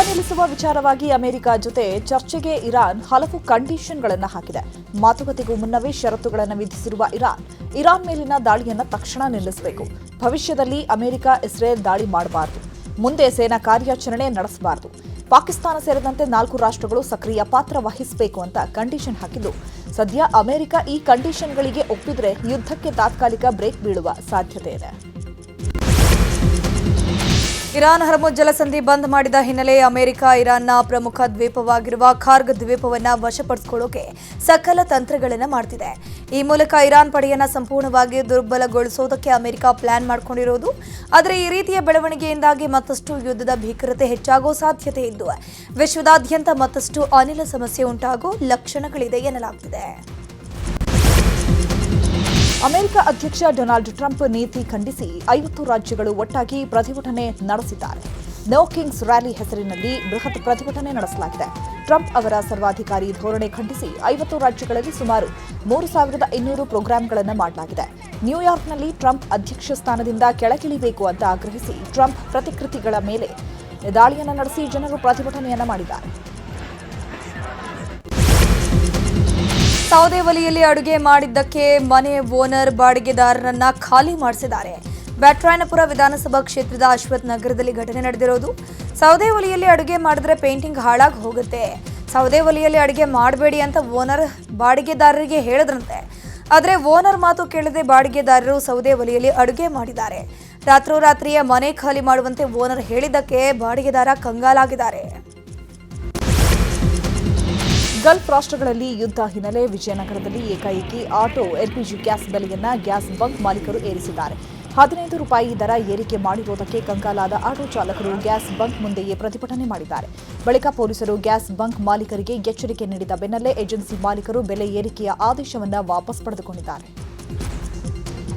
ನಿಲ್ಲಿಸುವ ವಿಚಾರವಾಗಿ ಅಮೆರಿಕ ಜೊತೆ ಚರ್ಚೆಗೆ ಇರಾನ್ ಹಲವು ಕಂಡೀಷನ್ಗಳನ್ನು ಹಾಕಿದೆ. ಮಾತುಕತೆಗೂ ಮುನ್ನವೇ ಷರತ್ತುಗಳನ್ನು ವಿಧಿಸಿರುವ ಇರಾನ್ ಮೇಲಿನ ದಾಳಿಯನ್ನು ತಕ್ಷಣ ನಿಲ್ಲಿಸಬೇಕು. ಭವಿಷ್ಯದಲ್ಲಿ ಅಮೆರಿಕ ಇಸ್ರೇಲ್ ದಾಳಿ ಮಾಡಬಾರದು. ಮುಂದೆ ಸೇನಾ ಕಾರ್ಯಾಚರಣೆ ನಡೆಸಬಾರದು. ಪಾಕಿಸ್ತಾನ ಸೇರಿದಂತೆ 4 ರಾಷ್ಟ್ರಗಳು ಸಕ್ರಿಯ ಪಾತ್ರ ವಹಿಸಬೇಕು ಅಂತ ಕಂಡೀಷನ್ ಹಾಕಿದ್ದು, ಸದ್ಯ ಅಮೆರಿಕ ಈ ಕಂಡೀಷನ್ಗಳಿಗೆ ಒಪ್ಪಿದ್ರೆ ಯುದ್ಧಕ್ಕೆ ತಾತ್ಕಾಲಿಕ ಬ್ರೇಕ್ ಬೀಳುವ ಸಾಧ್ಯತೆ ಇದೆ. ಇರಾನ್ ಹರ್ಮುಜ್ ಜಲಸಂಧಿ ಬಂದ್ ಮಾಡಿದ ಹಿನ್ನೆಲೆ ಅಮೆರಿಕ ಇರಾನ್ನ ಪ್ರಮುಖ ದ್ವೀಪವಾಗಿರುವ ಖಾರ್ಗ್ ದ್ವೀಪವನ್ನು ವಶಪಡಿಸಿಕೊಳ್ಳೋಕೆ ಸಕಲ ತಂತ್ರಗಳನ್ನು ಮಾಡ್ತಿದೆ. ಈ ಮೂಲಕ ಇರಾನ್ ಪಡೆಯನ್ನು ಸಂಪೂರ್ಣವಾಗಿ ದುರ್ಬಲಗೊಳಿಸೋದಕ್ಕೆ ಅಮೆರಿಕ ಪ್ಲಾನ್ ಮಾಡಿಕೊಂಡಿರೋದು. ಆದರೆ ಈ ರೀತಿಯ ಬೆಳವಣಿಗೆಯಿಂದಾಗಿ ಮತ್ತಷ್ಟು ಯುದ್ಧದ ಭೀಕರತೆ ಹೆಚ್ಚಾಗೋ ಸಾಧ್ಯತೆ ಇದ್ದು ವಿಶ್ವದಾದ್ಯಂತ ಮತ್ತಷ್ಟು ಅನಿಲ ಸಮಸ್ಯೆ ಉಂಟಾಗೋ ಲಕ್ಷಣಗಳಿದೆ ಎನ್ನಲಾಗ್ತಿದೆ. ಅಮೆರಿಕ ಅಧ್ಯಕ್ಷ ಡೊನಾಲ್ಡ್ ಟ್ರಂಪ್ ನೀತಿ ಖಂಡಿಸಿ 50 ರಾಜ್ಯಗಳು ಒಟ್ಟಾಗಿ ಪ್ರತಿಭಟನೆ ನಡೆಸಿದ್ದಾರೆ. ನೋ ಕಿಂಗ್ಸ್ ರ್ಯಾಲಿ ಹೆಸರಿನಲ್ಲಿ ಬೃಹತ್ ಪ್ರತಿಭಟನೆ ನಡೆಸಲಾಗಿದೆ. ಟ್ರಂಪ್ ಅವರ ಸರ್ವಾಧಿಕಾರಿ ಧೋರಣೆ ಖಂಡಿಸಿ 50 ರಾಜ್ಯಗಳಲ್ಲಿ ಸುಮಾರು 3200 ಪ್ರೋಗ್ರಾಂಗಳನ್ನು ಮಾಡಲಾಗಿದೆ. ನ್ಯೂಯಾರ್ಕ್ನಲ್ಲಿ ಟ್ರಂಪ್ ಅಧ್ಯಕ್ಷ ಸ್ಥಾನದಿಂದ ಕೆಳಗಿಳಿಬೇಕು ಅಂತ ಆಗ್ರಹಿಸಿ ಟ್ರಂಪ್ ಪ್ರತಿಕೃತಿಗಳ ಮೇಲೆ ದಾಳಿಯನ್ನು ನಡೆಸಿ ಜನರು ಪ್ರತಿಭಟನೆಯನ್ನು ಮಾಡಿದ್ದಾರೆ. ಸೌದೆ ಒಲೆಯಲ್ಲಿ ಅಡುಗೆ ಮಾಡಿದ್ದಕ್ಕೆ ಮನೆ ಓನರ್ ಬಾಡಿಗೆದಾರರನ್ನ ಖಾಲಿ ಮಾಡಿಸಿದ್ದಾರೆ. ಬ್ಯಾಟರಾಯನಪುರ ವಿಧಾನಸಭಾ ಕ್ಷೇತ್ರದ ಅಶ್ವಥ್ ನಗರದಲ್ಲಿ ಘಟನೆ ನಡೆದಿರೋದು. ಸೌದೆ ಒಲೆಯಲ್ಲಿ ಅಡುಗೆ ಮಾಡಿದ್ರೆ ಪೇಂಟಿಂಗ್ ಹಾಳಾಗಿ ಹೋಗುತ್ತೆ, ಸೌದೆ ಒಲೆಯಲ್ಲಿ ಅಡುಗೆ ಮಾಡಬೇಡಿ ಅಂತ ಓನರ್ ಬಾಡಿಗೆದಾರರಿಗೆ ಹೇಳಿದ್ರಂತೆ. ಆದರೆ ಓನರ್ ಮಾತು ಕೇಳದೆ ಬಾಡಿಗೆದಾರರು ಸೌದೆ ಒಲೆಯಲ್ಲಿ ಅಡುಗೆ ಮಾಡಿದ್ದಾರೆ. ರಾತ್ರೋರಾತ್ರಿಯೇ ಮನೆ ಖಾಲಿ ಮಾಡುವಂತೆ ಓನರ್ ಹೇಳಿದ್ದಕ್ಕೆ ಬಾಡಿಗೆದಾರ ಕಂಗಾಲಾಗಿದ್ದಾರೆ. ಗಲ್ಫ್ ರಾಷ್ಟ್ರಗಳಲ್ಲಿ ಯುದ್ಧ ಹಿನ್ನೆಲೆ ವಿಜಯನಗರದಲ್ಲಿ ಏಕಾಏಕಿ ಆಟೋ ಎಲ್ಪಿಜಿ ಗ್ಯಾಸ್ ಬೆಲೆಯನ್ನ ಗ್ಯಾಸ್ ಬಂಕ್ ಮಾಲೀಕರು ಏರಿಸಿದ್ದಾರೆ. 15 ರೂಪಾಯಿ ದರ ಏರಿಕೆ ಮಾಡಿರುವುದಕ್ಕೆ ಕಂಗಾಲಾದ ಆಟೋ ಚಾಲಕರು ಗ್ಯಾಸ್ ಬಂಕ್ ಮುಂದೆಯೇ ಪ್ರತಿಭಟನೆ ಮಾಡಿದ್ದಾರೆ. ಬಳಿಕ ಪೊಲೀಸರು ಗ್ಯಾಸ್ ಬಂಕ್ ಮಾಲೀಕರಿಗೆ ಎಚ್ಚರಿಕೆ ನೀಡಿದ ಬೆನ್ನಲ್ಲೇ ಏಜೆನ್ಸಿ ಮಾಲೀಕರು ಬೆಲೆ ಏರಿಕೆಯ ಆದೇಶವನ್ನು ವಾಪಸ್ ಪಡೆದುಕೊಂಡಿದ್ದಾರೆ.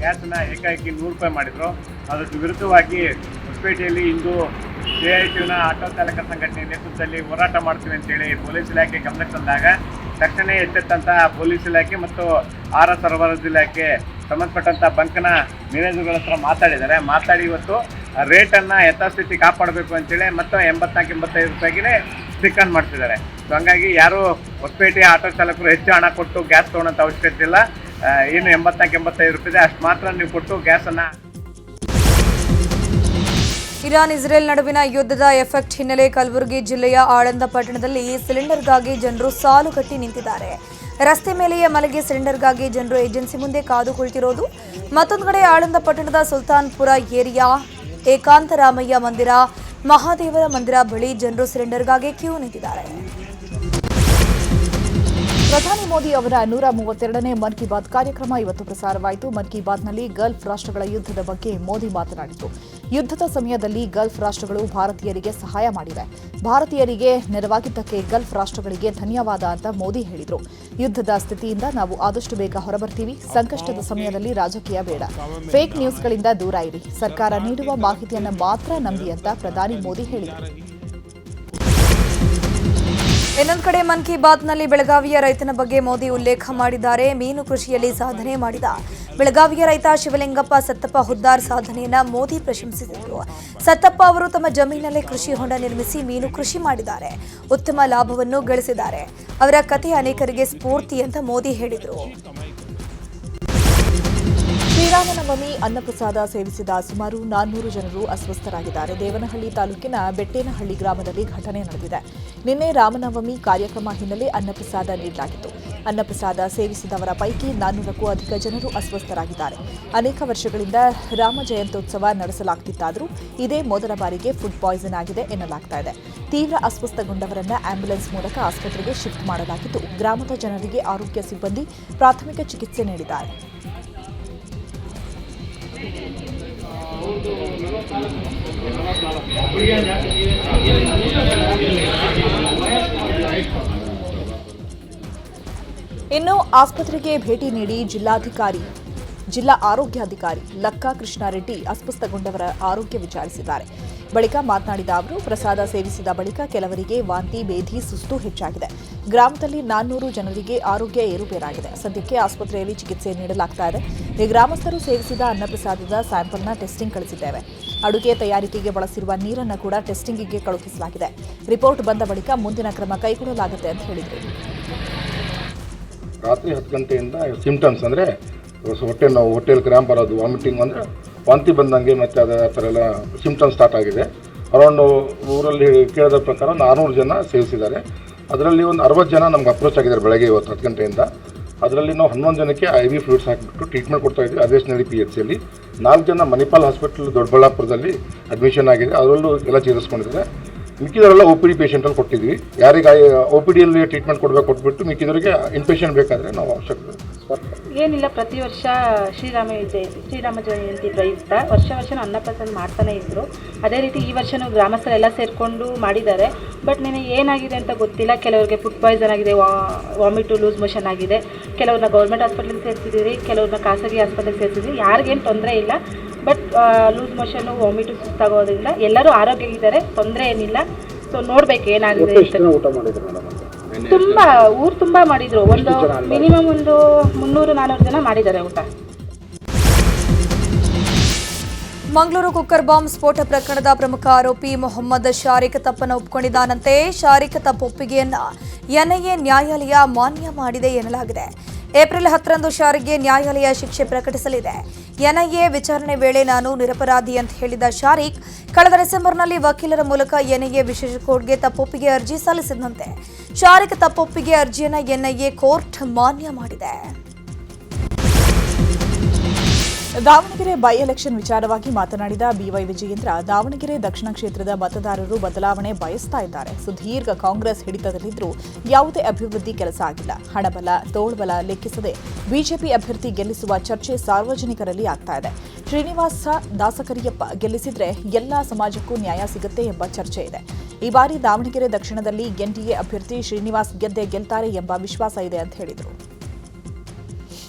ಗ್ಯಾಸ್ನ ಏಕಾಏಕಿ 100 ರೂಪಾಯಿ ಮಾಡಿದ್ರು. ಅದಕ್ಕೆ ವಿರುದ್ಧವಾಗಿ ಹೊಸಪೇಟೆಯಲ್ಲಿ ಇಂದು ಎಐಟಿಯುನ ಆಟೋ ಚಾಲಕ ಸಂಘಟನೆ ನೇತೃತ್ವದಲ್ಲಿ ಹೋರಾಟ ಮಾಡ್ತೀವಿ ಅಂತೇಳಿ ಪೊಲೀಸ್ ಇಲಾಖೆ ಗಮನಕ್ಕೆ ತಂದಾಗ ತಕ್ಷಣ ಎಚ್ಚೆತ್ತಂತ ಪೊಲೀಸ್ ಇಲಾಖೆ ಮತ್ತು ಆಹಾರ ಸರಬರಾಜು ಇಲಾಖೆ ಸಂಬಂಧಪಟ್ಟಂಥ ಬಂಕ್ನ ಮ್ಯಾನೇಜರ್ಗಳ ಹತ್ರ ಮಾತಾಡಿ ಇವತ್ತು ರೇಟನ್ನು ಯಥಾಸ್ಥಿತಿ ಕಾಪಾಡಬೇಕು ಅಂತೇಳಿ ಮತ್ತು 84-85 ರೂಪಾಯಿಗೆ ಸ್ಟಿಕ್ ಆನ್ ಮಾಡ್ತಿದ್ದಾರೆ. ಸೊ ಹಂಗಾಗಿ ಯಾರು ಹೊಸಪೇಟೆ ಆಟೋ ಚಾಲಕರು ಹೆಚ್ಚು ಹಣ ಕೊಟ್ಟು ಗ್ಯಾಸ್ ತೊಗೊಳ್ಳೋಂಥ ಅವಶ್ಯಕತೆ ಇಲ್ಲ. ಏನು 84-85 ರೂಪಾಯಿ ಅಷ್ಟು ಮಾತ್ರ ನೀವು ಕೊಟ್ಟು ಗ್ಯಾಸನ್ನು. ಇರಾನ್ ಇಸ್ರೇಲ್ ನಡುವಿನ ಯುದ್ಧದ ಎಫೆಕ್ಟ್ ಹಿನ್ನೆಲೆ ಕಲಬುರಗಿ ಜಿಲ್ಲೆಯ ಆಳಂದ ಪಟ್ಟಣದಲ್ಲಿ ಸಿಲಿಂಡರ್ಗಾಗಿ ಜನರು ಸಾಲು ಕಟ್ಟಿ ನಿಂತಿದ್ದಾರೆ. ರಸ್ತೆ ಮೇಲೆಯೇ ಮಲಗಿ ಸಿಲಿಂಡರ್ಗಾಗಿ ಜನರು ಏಜೆನ್ಸಿ ಮುಂದೆ ಕಾದು ಕುಳಿತಿರೋದು. ಮತ್ತೊಂದು ಕಡೆ ಆಳಂದ ಪಟ್ಟಣದ ಸುಲ್ತಾನ್ಪುರ ಏರಿಯಾ ಏಕಾಂತರಾಮಯ್ಯ ಮಂದಿರ, ಮಹಾದೇವರ ಮಂದಿರ ಬಳಿ ಜನರು ಸಿಲಿಂಡರ್ಗಾಗಿ ಕ್ಯೂ ನಿಂತಿದ್ದಾರೆ. ಪ್ರಧಾನಿ ಮೋದಿ ಅವರ 132ನೇ ಮನ್ ಕಿ ಬಾತ್ ಕಾರ್ಯಕ್ರಮ ಇವತ್ತು ಪ್ರಸಾರವಾಯಿತು. ಮನ್ ಕಿ ಬಾತ್ನಲ್ಲಿ ಗಲ್ಫ್ ರಾಷ್ಟ್ರಗಳ ಯುದ್ಧದ ಬಗ್ಗೆ ಮೋದಿ ಮಾತನಾಡಿತು. ಯುದ್ಧದ ಸಮಯದಲ್ಲಿ ಗಲ್ಫ್ ರಾಷ್ಟ್ರಗಳು ಭಾರತೀಯರಿಗೆ ಸಹಾಯ ಮಾಡಿವೆ. ಭಾರತೀಯರಿಗೆ ನೆರವಾಗಿದ್ದಕ್ಕೆ ಗಲ್ಫ್ ರಾಷ್ಟ್ರಗಳಿಗೆ ಧನ್ಯವಾದ ಅಂತ ಮೋದಿ ಹೇಳಿದರು. ಯುದ್ಧದ ಸ್ಥಿತಿಯಿಂದ ನಾವು ಆದಷ್ಟು ಬೇಗ ಹೊರಬರ್ತೀವಿ. ಸಂಕಷ್ಟದ ಸಮಯದಲ್ಲಿ ರಾಜಕೀಯ ಬೇಡ. ಫೇಕ್ ನ್ಯೂಸ್ಗಳಿಂದ ದೂರ ಇರಿ. ಸರ್ಕಾರ ನೀಡುವ ಮಾಹಿತಿಯನ್ನು ಮಾತ್ರ ನಂಬಿ ಅಂತ ಪ್ರಧಾನಿ ಮೋದಿ ಹೇಳಿದರು. ಇನ್ನೊಂದು ಕಡೆ ಮನ್ ಕಿ ಬಾತ್ನಲ್ಲಿ ಬೆಳಗಾವಿಯ ರೈತನ ಬಗ್ಗೆ ಮೋದಿ ಉಲ್ಲೇಖ ಮಾಡಿದ್ದಾರೆ. ಮೀನು ಕೃಷಿಯಲ್ಲಿ ಸಾಧನೆ ಮಾಡಿದ ಬೆಳಗಾವಿಯ ರೈತ ಶಿವಲಿಂಗಪ್ಪ ಸತ್ತಪ್ಪ ಹುದ್ದಾರ್ ಸಾಧನೆಯನ್ನ ಮೋದಿ ಪ್ರಶಂಸಿಸಿದರು. ಸತ್ತಪ್ಪ ಅವರು ತಮ್ಮ ಜಮೀನಲ್ಲೇ ಕೃಷಿ ಹೊಂಡ ನಿರ್ಮಿಸಿ ಮೀನು ಕೃಷಿ ಮಾಡಿದ್ದಾರೆ. ಉತ್ತಮ ಲಾಭವನ್ನು ಗಳಿಸಿದ್ದಾರೆ. ಅವರ ಕಥೆ ಅನೇಕರಿಗೆ ಸ್ಫೂರ್ತಿ ಅಂತ ಮೋದಿ ಹೇಳಿದರು. ಶ್ರೀರಾಮನವಮಿ ಅನ್ನಪ್ರಸಾದ ಸೇವಿಸಿದ ಸುಮಾರು 400 ಜನರು ಅಸ್ವಸ್ಥರಾಗಿದ್ದಾರೆ. ದೇವನಹಳ್ಳಿ ತಾಲೂಕಿನ ಬೆಟ್ಟೇನಹಳ್ಳಿ ಗ್ರಾಮದಲ್ಲಿ ಘಟನೆ ನಡೆದಿದೆ. ನಿನ್ನೆ ರಾಮನವಮಿ ಕಾರ್ಯಕ್ರಮ ಹಿನ್ನೆಲೆ ಅನ್ನಪ್ರಸಾದ ನೀಡಲಾಗಿತ್ತು. ಅನ್ನಪ್ರಸಾದ ಸೇವಿಸಿದವರ ಪೈಕಿ 400ಕ್ಕೂ ಅಧಿಕ ಜನರು ಅಸ್ವಸ್ಥರಾಗಿದ್ದಾರೆ. ಅನೇಕ ವರ್ಷಗಳಿಂದ ರಾಮ ಜಯಂತ್ಯೋತ್ಸವ ನಡೆಸಲಾಗುತ್ತಿತ್ತಾದರೂ ಇದೇ ಮೊದಲ ಬಾರಿಗೆ ಫುಡ್ ಪಾಯ್ಸನ್ ಆಗಿದೆ ಎನ್ನಲಾಗ್ತಾ ಇದೆ. ತೀವ್ರ ಅಸ್ವಸ್ಥಗೊಂಡವರನ್ನ ಆಂಬ್ಯುಲೆನ್ಸ್ ಮೂಲಕ ಆಸ್ಪತ್ರೆಗೆ ಶಿಫ್ಟ್ ಮಾಡಲಾಗಿದ್ದು ಗ್ರಾಮದ ಜನರಿಗೆ ಆರೋಗ್ಯ ಸಿಬ್ಬಂದಿ ಪ್ರಾಥಮಿಕ ಚಿಕಿತ್ಸೆ ನೀಡಿದ್ದಾರೆ. ಇನ್ನು ಆಸ್ಪತ್ರೆಗೆ ಭೇಟಿ ನೀಡಿ ಜಿಲ್ಲಾ ಆರೋಗ್ಯಾಧಿಕಾರಿ ಲಕ್ಕಾ ಕೃಷ್ಣಾರೆಡ್ಡಿ ಅಸ್ವಸ್ಥಗೊಂಡವರ ಆರೋಗ್ಯ ವಿಚಾರಿಸಿದ್ದಾರೆ. ಬಳಿಕ ಮಾತನಾಡಿದ ಅವರು ಪ್ರಸಾದ ಸೇವಿಸಿದ ಬಳಿಕ ಕೆಲವರಿಗೆ ವಾಂತಿ, ಬೇಧಿ, ಸುಸ್ತು ಹೆಚ್ಚಾಗಿದೆ. ಗ್ರಾಮದಲ್ಲಿ 400 ಜನರಿಗೆ ಆರೋಗ್ಯ ಏರುಪೇರಾಗಿದೆ. ಸದ್ಯಕ್ಕೆ ಆಸ್ಪತ್ರೆಯಲ್ಲಿ ಚಿಕಿತ್ಸೆ ನೀಡಲಾಗ್ತಾ ಇದೆ. ಈ ಗ್ರಾಮಸ್ಥರು ಸೇವಿಸಿದ ಅನ್ನಪ್ರಸಾದದ ಸ್ಯಾಂಪಲ್ನ ಟೆಸ್ಟಿಂಗ್ ಕಳಿಸಿದ್ದೇವೆ. ಅಡುಗೆ ತಯಾರಿಕೆಗೆ ಬಳಸಿರುವ ನೀರನ್ನು ಕೂಡ ಟೆಸ್ಟಿಂಗಿಗೆ ಕಳುಹಿಸಲಾಗಿದೆ. ರಿಪೋರ್ಟ್ ಬಂದ ಬಳಿಕ ಮುಂದಿನ ಕ್ರಮ ಕೈಗೊಳ್ಳಲಾಗುತ್ತೆ ಅಂತ ಹೇಳಿದರು. ರಾತ್ರಿ 10 ಗಂಟೆಯಿಂದ ಸಿಂಪ್ಟಮ್ಸ್ ಅಂದರೆ ಹೊಟ್ಟೆ ನೋವು, ಹೊಟ್ಟೆಯಲ್ಲಿ ಕ್ರ್ಯಾಂಪ್ ಬರೋದು, ವಾಮಿಟಿಂಗ್ ಅಂದರೆ ವಾಂತಿ ಬಂದಂಗೆ ಮತ್ತು ಆ ಥರ ಎಲ್ಲ ಸಿಂಪ್ಟಮ್ಸ್ ಸ್ಟಾರ್ಟ್ ಆಗಿದೆ. ಅರೌಂಡ್ ಊರಲ್ಲಿ ಕೇಳಿದ ಪ್ರಕಾರ 400 ಜನ ಸೇವಿಸಿದ್ದಾರೆ. ಅದರಲ್ಲಿ ಒಂದು 60 ಜನ ನಮ್ಗೆ ಅಪ್ರೋಚ್ ಆಗಿದ್ದಾರೆ ಬೆಳಗ್ಗೆ ಇವತ್ತು 10 ಗಂಟೆಯಿಂದ. ಅದರಲ್ಲಿ ನಾವು 11 ಜನಕ್ಕೆ IV ಫ್ಲೂಯಿಡ್ಸ್ ಹಾಕಿಬಿಟ್ಟು ಟ್ರೀಟ್ಮೆಂಟ್ ಕೊಡ್ತಾ ಇದ್ವಿ ಅದೇಶ್ನಹಳ್ಳಿ PHCಯಲ್ಲಿ. 4 ಜನ ಮಣಿಪಾಲ್ ಹಾಸ್ಪಿಟಲ್ ದೊಡ್ಡಬಳ್ಳಾಪುರದಲ್ಲಿ ಅಡ್ಮಿಷನ್ ಆಗಿದೆ, ಅದರಲ್ಲೂ ಎಲ್ಲ ಚೇರಿಸ್ಕೊಂಡಿದ್ದಾರೆ. ಮಿಕ್ಕಿದವರೆಲ್ಲ OPD ಪೇಷಂಟಲ್ಲಿ ಕೊಟ್ಟಿದ್ವಿ. ಯಾರಿಗೆ OPDಯಲ್ಲಿ ಟ್ರೀಟ್ಮೆಂಟ್ ಕೊಟ್ಬಿಟ್ಟು ಮಿಕ್ಕಿದವರಿಗೆ ಇನ್ಪೇಷಂಟ್ ಬೇಕಾದರೆ ನಾವು ಅವಶ್ಯಕತೆ ಏನಿಲ್ಲ. ಪ್ರತಿ ವರ್ಷ ಶ್ರೀರಾಮ ಜಯಂತಿ ಪ್ರಯುಕ್ತ ವರ್ಷ ಅನ್ನಪ್ರಸಾದ ಮಾಡ್ತಾನೆ ಇದ್ದರು. ಅದೇ ರೀತಿ ಈ ವರ್ಷವೂ ಗ್ರಾಮಸ್ಥರೆಲ್ಲ ಸೇರಿಕೊಂಡು ಮಾಡಿದ್ದಾರೆ. ಬಟ್ ನಿನ್ನೆ ಏನಾಗಿದೆ ಅಂತ ಗೊತ್ತಿಲ್ಲ. ಕೆಲವರಿಗೆ ಫುಡ್ ಪಾಯ್ಸನ್ ಆಗಿದೆ, ವಾಮಿಟು, ಲೂಸ್ ಮೋಷನ್ ಆಗಿದೆ. ಕೆಲವ್ರನ್ನ ಗೌರ್ಮೆಂಟ್ ಹಾಸ್ಪಿಟ್ಲಿಗೆ ಸೇರಿಸಿದ್ದೀರಿ, ಕೆಲವ್ರನ್ನ ಖಾಸಗಿ ಆಸ್ಪತ್ರೆಗೆ ಸೇರಿಸಿದ್ದೀರಿ. ಯಾರಿಗೇನು ತೊಂದರೆ ಇಲ್ಲ. ಬಟ್ ಲೂಸ್ ಮೋಷನ್ನು, ವಾಮಿಟು, ಸುಸ್ತಾಗೋದ್ರಿಂದ ಎಲ್ಲರೂ ಆರೋಗ್ಯ ಇದ್ದಾರೆ, ತೊಂದರೆ ಏನಿಲ್ಲ. ಸೊ ನೋಡ್ಬೇಕು ಏನಾಗಿದೆ. ಊರು ತುಂಬ ಮಾಡಿದ್ರು. ಒಂದು ಮಿನಿಮಮ್ ಒಂದು 300-400 ಜನ ಮಾಡಿದ್ದಾರೆ ಊಟ. ಮಂಗಳೂರು ಕುಕ್ಕರ್ ಬಾಂಬ್ ಸ್ಫೋಟ ಪ್ರಕರಣದ ಪ್ರಮುಖ ಆರೋಪಿ ಮೊಹಮ್ಮದ್ ಶಾರಿಕ್ ತಪ್ಪನ್ನು ಒಪ್ಪಿಕೊಂಡಿದ್ದಾನಂತೆ. ಶಾರಿಕ್ ತಪ್ಪೊಪ್ಪಿಗೆಯನ್ನ NIA ನ್ಯಾಯಾಲಯ ಮಾನ್ಯ ಮಾಡಿದೆ ಎನ್ನಲಾಗಿದೆ. ಏಪ್ರಿಲ್ 10ರಂದು ಶಾರಿಕ್ಗೆ ನ್ಯಾಯಾಲಯ ಶಿಕ್ಷೆ ಪ್ರಕಟಿಸಲಿದೆ. NIA ವಿಚಾರಣೆ ವೇಳೆ ನಾನು ನಿರಪರಾಧಿ ಅಂತ ಹೇಳಿದ ಶಾರಿಕ್ ಕಳೆದ ಡಿಸೆಂಬರ್ನಲ್ಲಿ ವಕೀಲರ ಮೂಲಕ NIA ವಿಶೇಷ ಕೋರ್ಟ್ಗೆ ತಪ್ಪೊಪ್ಪಿಗೆ ಅರ್ಜಿ ಸಲ್ಲಿಸಿದಂತೆ. ಶಾರಿಕ್ ತಪ್ಪೊಪ್ಪಿಗೆ ಅರ್ಜಿಯನ್ನು NIA ಕೋರ್ಟ್ ಮಾನ್ಯ ಮಾಡಿದೆ. ದಾವಣಗೆರೆ ಬೈ ಎಲೆಕ್ಷನ್ ವಿಚಾರವಾಗಿ ಮಾತನಾಡಿದ BY ವಿಜಯೇಂದ್ರ, ದಾವಣಗೆರೆ ದಕ್ಷಿಣ ಕ್ಷೇತ್ರದ ಮತದಾರರು ಬದಲಾವಣೆ ಬಯಸ್ತಾ ಇದ್ದಾರೆ. ಸುದೀರ್ಘ ಕಾಂಗ್ರೆಸ್ ಹಿಡಿತದಲ್ಲಿದ್ದರೂ ಯಾವುದೇ ಅಭಿವೃದ್ಧಿ ಕೆಲಸ ಆಗಿಲ್ಲ. ಹಣಬಲ, ತೋಳ್ಬಲ ಲೆಕ್ಕಿಸದೆ ಬಿಜೆಪಿ ಅಭ್ಯರ್ಥಿ ಗೆಲ್ಲಿಸುವ ಚರ್ಚೆ ಸಾರ್ವಜನಿಕರಲ್ಲಿ ಆಗ್ತಾ ಇದೆ. ಶ್ರೀನಿವಾಸ ದಾಸಕರಿಯಪ್ಪ ಗೆಲ್ಲಿಸಿದ್ರೆ ಎಲ್ಲಾ ಸಮಾಜಕ್ಕೂ ನ್ಯಾಯ ಸಿಗುತ್ತೆ ಎಂಬ ಚರ್ಚೆ ಇದೆ. ಈ ಬಾರಿ ದಾವಣಗೆರೆ ದಕ್ಷಿಣದಲ್ಲಿ NDA ಅಭ್ಯರ್ಥಿ ಶ್ರೀನಿವಾಸ್ ಗೆಲ್ತಾರೆ ಎಂಬ ವಿಶ್ವಾಸ ಇದೆ ಅಂತ ಹೇಳಿದರು.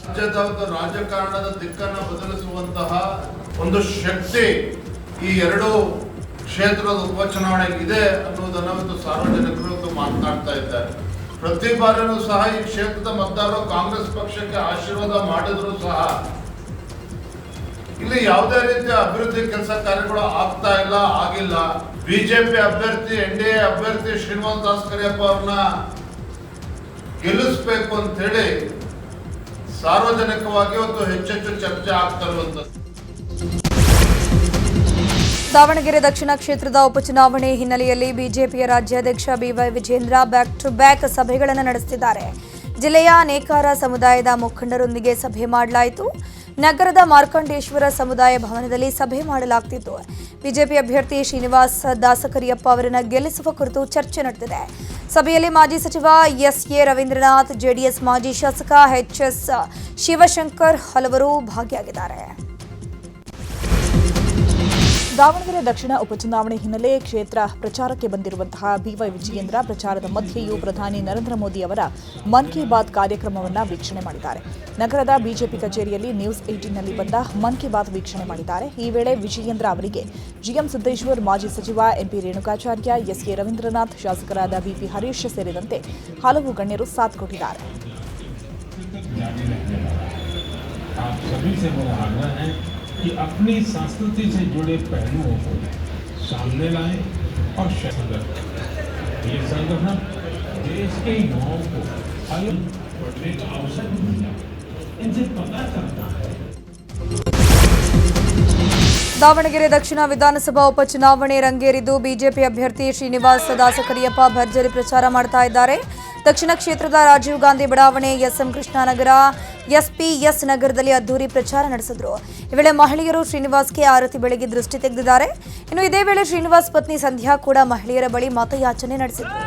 ರಾಜ್ಯದ ರಾಜಕಾರಣದ ದಿಕ್ಕನ್ನು ಬದಲಿಸುವಂತಹ ಒಂದು ಶಕ್ತಿ ಈ ಎರಡು ಕ್ಷೇತ್ರದ ಉಪಚುನಾವಣೆಗೆ ಇದೆ ಅನ್ನೋದನ್ನು ಇವತ್ತು ಸಾರ್ವಜನಿಕರು ಮಾತನಾಡ್ತಾ ಇದ್ದಾರೆ. ಪ್ರತಿ ಬಾರಿನೂ ಸಹ ಈ ಕ್ಷೇತ್ರದ ಮತದಾರರು ಕಾಂಗ್ರೆಸ್ ಪಕ್ಷಕ್ಕೆ ಆಶೀರ್ವಾದ ಮಾಡಿದ್ರು ಸಹ ಇಲ್ಲಿ ಯಾವುದೇ ರೀತಿಯ ಅಭಿವೃದ್ಧಿ ಕೆಲಸ ಕಾರ್ಯಗಳು ಆಗ್ತಾ ಇಲ್ಲ, ಆಗಿಲ್ಲ. ಬಿಜೆಪಿ ಅಭ್ಯರ್ಥಿ NDA ಅಭ್ಯರ್ಥಿ ಶ್ರೀನಿವಾಸ್ ದಾಸಕರಿಯಪ್ಪ ಅವ್ರನ್ನ ಗೆಲ್ಲಿಸಬೇಕು ಅಂತ ಹೇಳಿ ಸಾರ್ವಜನಿಕವಾಗಿ ಇವತ್ತು ಹೆಚ್ಚೆಚ್ಚು ಚರ್ಚೆ ಆಗ್ತಾ ಇರುವಂತದ್ದು. ದಾವಣಗೆರೆ ದಕ್ಷಿಣ ಕ್ಷೇತ್ರದ ಉಪಚುನಾವಣೆ ಹಿನ್ನೆಲೆಯಲ್ಲಿ ಬಿಜೆಪಿಯ ರಾಜ್ಯಾಧ್ಯಕ್ಷ BY Vijayendra back to back ಸಭೆಗಳನ್ನು ನಡೆಸುತ್ತಿದ್ದಾರೆ. ಜಿಲ್ಲೆಯ ನೇಕಾರ ಸಮುದಾಯದ ಮುಖಂಡರೊಂದಿಗೆ ಸಭೆ ಮಾಡಲಾಯಿತು. ನಗರದ ಮಾರ್ಕಂಡೇಶ್ವರ ಸಮುದಾಯ ಭವನದಲ್ಲಿ ಸಭೆ ಮಾಡಲಾಗುತ್ತಿತ್ತು. ಬಿಜೆಪಿ ಅಭ್ಯರ್ಥಿ ಶ್ರೀನಿವಾಸ್ ದಾಸಕರಿಯಪ್ಪ ಅವರನ್ನು ಗೆಲ್ಲಿಸುವ ಕುರಿತು ಚರ್ಚೆ ನಡೆದಿದೆ. ಸಭೆಯಲ್ಲಿ ಮಾಜಿ ಸಚಿವ SA ರವೀಂದ್ರನಾಥ್, JDS ಮಾಜಿ ಶಾಸಕ HS ಶಿವಶಂಕರ್ ಹಲವರು ಭಾಗಿಯಾಗಿದ್ದಾರೆ. ದಾವಣಗೆರೆ ದಕ್ಷಿಣ ಉಪಚುನಾವಣೆ ಹಿನ್ನೆಲೆ ಕ್ಷೇತ್ರ ಪ್ರಚಾರಕ್ಕೆ ಬಂದಿರುವಂತಹ BY ವಿಜಯೇಂದ್ರ ಪ್ರಚಾರದ ಮಧ್ಯೆಯೂ ಪ್ರಧಾನಿ ನರೇಂದ್ರ ಮೋದಿ ಅವರ ಮನ್ ಕಿ ಬಾತ್ ಕಾರ್ಯಕ್ರಮವನ್ನು ವೀಕ್ಷಣೆ ಮಾಡಿದ್ದಾರೆ. ನಗರದ ಬಿಜೆಪಿ ಕಚೇರಿಯಲ್ಲಿ ನ್ಯೂಸ್ 18ನಲ್ಲಿ ಬಂದ ಮನ್ ಕಿ ಬಾತ್ ವೀಕ್ಷಣೆ ಮಾಡಿದ್ದಾರೆ. ಈ ವೇಳೆ ವಿಜಯೇಂದ್ರ ಅವರಿಗೆ GM ಸಿದ್ದೇಶ್ವರ್, ಮಾಜಿ ಸಚಿವ MP ರೇಣುಕಾಚಾರ್ಯ, SA ರವೀಂದ್ರನಾಥ್, ಶಾಸಕರಾದ BP ಹರೀಶ್ ಸೇರಿದಂತೆ ಹಲವು ಗಣ್ಯರು ಸಾಥ್ ಕೊಟ್ಟಿದ್ದಾರೆ. कि अपनी संस्कृति से जुड़े पहलुओं को सामने लाएं और संगठन ये संगठन देश के युवाओं को अलग पढ़ने का अवसर भी मिला, इनसे पता चलता है. ದಾವಣಗೆರೆ ದಕ್ಷಿಣ ವಿಧಾನಸಭಾ ಉಪಚುನಾವಣೆ ರಂಗೇರಿದ್ದು ಬಿಜೆಪಿ ಅಭ್ಯರ್ಥಿ ಶ್ರೀನಿವಾಸ್ ದಾಸಕರಿಯಪ್ಪ ಭರ್ಜರಿ ಪ್ರಚಾರ ಮಾಡ್ತಾ ಇದ್ದಾರೆ. ದಕ್ಷಿಣ ಕ್ಷೇತ್ರದ ರಾಜೀವ್ ಗಾಂಧಿ ಬಡಾವಣೆ, SM ಕೃಷ್ಣನಗರ, SPS ನಗರದಲ್ಲಿ ಅದ್ದೂರಿ ಪ್ರಚಾರ ನಡೆಸಿದ್ರು. ಈ ವೇಳೆ ಮಹಿಳೆಯರು ಶ್ರೀನಿವಾಸ್ಗೆ ಆರತಿ ಬೆಳಗ್ಗೆ ದೃಷ್ಟಿ ತೆಗೆದಿದ್ದಾರೆ. ಇನ್ನು ಇದೇ ವೇಳೆ ಶ್ರೀನಿವಾಸ್ ಪತ್ನಿ ಸಂಧ್ಯಾ ಕೂಡ ಮಹಿಳೆಯರ ಬಳಿ ಮತಯಾಚನೆ ನಡೆಸಿದ್ರು.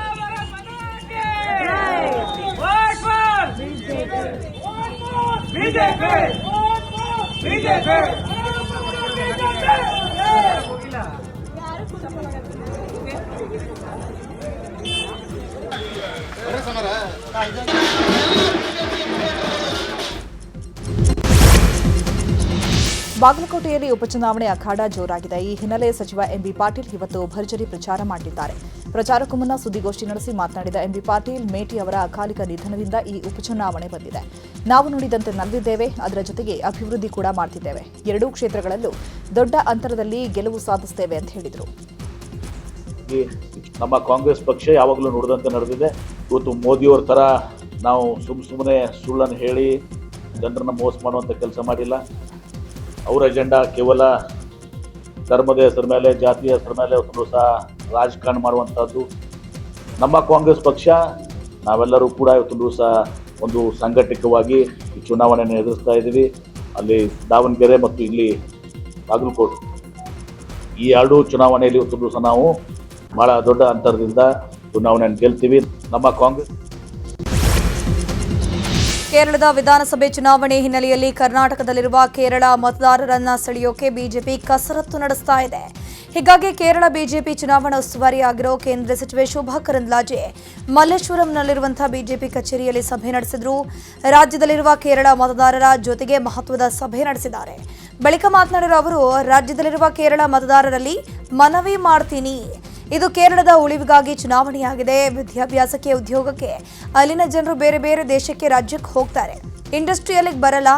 ಬಾಗಲಕೋಟೆಯಲ್ಲಿ ಉಪಚುನಾವಣೆ ಅಖಾಡ ಜೋರಾಗಿದೆ. ಈ ಹಿನ್ನೆಲೆ ಸಚಿವ ಎಂಬಿ ಪಾಟೀಲ್ ಇವತ್ತು ಭರ್ಜರಿ ಪ್ರಚಾರ ಮಾಡಲಿದ್ದಾರೆ. ಪ್ರಚಾರಕ್ಕೂ ಮುನ್ನ ಸುದ್ದಿಗೋಷ್ಠಿ ನಡೆಸಿ ಮಾತನಾಡಿದ ಎಂಬಿ ಪಾಟೀಲ್, ಮೇಟಿ ಅವರ ಅಕಾಲಿಕ ನಿಧನದಿಂದ ಈ ಉಪಚುನಾವಣೆ ಬಂದಿದೆ. ನಾವು ನುಡಿದಂತೆ ನಡೆದಿದ್ದೇವೆ, ಅದರ ಜೊತೆಗೆ ಅಭಿವೃದ್ಧಿ ಕೂಡ ಮಾಡ್ತಿದ್ದೇವೆ. ಎರಡೂ ಕ್ಷೇತ್ರಗಳಲ್ಲೂ ದೊಡ್ಡ ಅಂತರದಲ್ಲಿ ಗೆಲುವು ಸಾಧಿಸುತ್ತೇವೆ ಅಂತ ಹೇಳಿದರು. ನಮ್ಮ ಕಾಂಗ್ರೆಸ್ ಪಕ್ಷ ಯಾವಾಗಲೂ ನುಡಿದಂತೆ ನಡೆದಿದೆ. ಇವತ್ತು ಮೋದಿಯವರ ಥರ ನಾವು ಸುಮ್ಮನೆ ಸುಳ್ಳನ್ನು ಹೇಳಿ ಜನರನ್ನ ಮೋಸ ಮಾಡುವಂಥ ಕೆಲಸ ಮಾಡಿಲ್ಲ. ಅವರ ಎಜೆಂಡಾ ಕೇವಲ ಧರ್ಮದ ಹೆಸರ ಮೇಲೆ, ಜಾತಿಯ ಹೆಸರ ಮೇಲೆ ಒಂದು ಸಹ ರಾಜಕಾರಣ ಮಾಡುವಂಥದ್ದು. ನಮ್ಮ ಕಾಂಗ್ರೆಸ್ ಪಕ್ಷ ನಾವೆಲ್ಲರೂ ಕೂಡ ಇವತ್ತು ಸಹ ಒಂದು ಸಂಘಟಿತವಾಗಿ ಈ ಚುನಾವಣೆಯನ್ನು ಎದುರಿಸ್ತಾ ಇದ್ದೀವಿ. ಅಲ್ಲಿ ದಾವಣಗೆರೆ ಮತ್ತು ಇಲ್ಲಿ ಬಾಗಲಕೋಟೆ ಈ ಎರಡೂ ಚುನಾವಣೆಯಲ್ಲಿ ಇವತ್ತು ಸಹ ನಾವು ಬಹಳ ದೊಡ್ಡ ಅಂತರದಿಂದ ಚುನಾವಣೆಯನ್ನು ಗೆಲ್ತೀವಿ. ನಮ್ಮ ಕಾಂಗ್ರೆಸ್ ಕೇರಳದ ವಿಧಾನಸಭೆ ಚುನಾವಣೆ ಹಿನ್ನೆಲೆಯಲ್ಲಿ ಕರ್ನಾಟಕದಲ್ಲಿರುವ ಕೇರಳ ಮತದಾರರನ್ನ ಸೆಳೆಯೋಕೆ ಬಿಜೆಪಿ ಕಸರತ್ತು ನಡೆಸ್ತಾ ಇದೆ. ಹೀಗಾಗಿ ಕೇರಳ ಬಿಜೆಪಿ ಚುನಾವಣಾ ಉಸ್ತುವಾರಿಯಾಗಿರೋ ಕೇಂದ್ರ ಸಚಿವೆ ಶೋಭಾ ಕರಂದ್ಲಾಜೆ ಮಲ್ಲೇಶ್ವರಂನಲ್ಲಿರುವಂತಹ ಬಿಜೆಪಿ ಕಚೇರಿಯಲ್ಲಿ ಸಭೆ ನಡೆಸಿದ್ರು. ರಾಜ್ಯದಲ್ಲಿರುವ ಕೇರಳ ಮತದಾರರ ಜೊತೆಗೆ ಮಹತ್ವದ ಸಭೆ ನಡೆಸಿದ್ದಾರೆ. ಬಳಿಕ ಮಾತನಾಡಿರುವ ಅವರು, ರಾಜ್ಯದಲ್ಲಿರುವ ಕೇರಳ ಮತದಾರರಲ್ಲಿ ಮನವಿ ಮಾಡ್ತೀನಿ, ಇದು ಕೇರಳದ ಉಳಿವಿಗಾಗಿ ಚುನಾವಣೆಯಾಗಿದೆ. ವಿದ್ಯಾಭ್ಯಾಸಕ್ಕೆ, ಉದ್ಯೋಗಕ್ಕೆ ಅಲ್ಲಿನ ಜನರು ಬೇರೆ ಬೇರೆ ದೇಶಕ್ಕೆ, ರಾಜ್ಯಕ್ಕೆ ಹೋಗ್ತಾರೆ. ಇಂಡಸ್ಟ್ರಿಯಲ್ಲಿಗೆ ಬರಲ್ಲ.